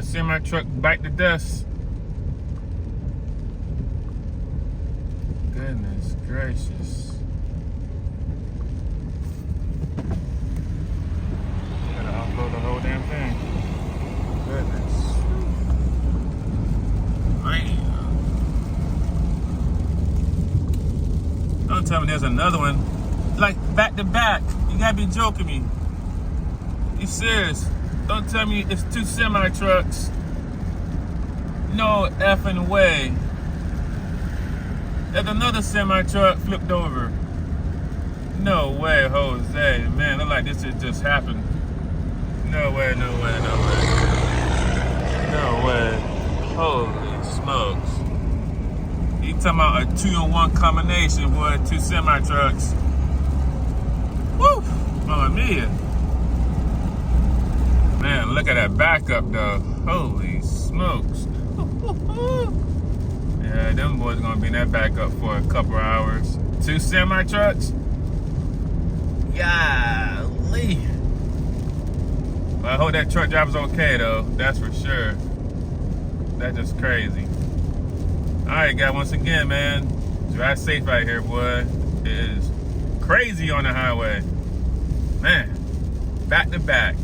semi truck bite the dust. Goodness gracious. Gotta offload the whole damn thing. Goodness. Man. Don't tell me there's another one. Like back to back. You gotta be joking me. You serious? Don't tell me it's two semi trucks. No effing way. There's another semi truck flipped over. No way, Jose. Man, look like this just happened. No way, no way, no way. No way. Holy smokes. You talking about a 2-in-1 combination, boy, two semi trucks. Woo! Mamma mia. Man, look at that backup though. Holy smokes. Yeah, them boys gonna be in that backup for a couple hours. Two semi trucks? Golly. Well, I hope that truck driver's okay though. That's for sure. That's just crazy. Alright, guys, once again, man, drive safe out here, boy. It is crazy on the highway. Man, back to back.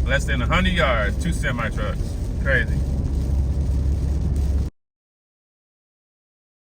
Less than 100 yards, two semi trucks. Crazy.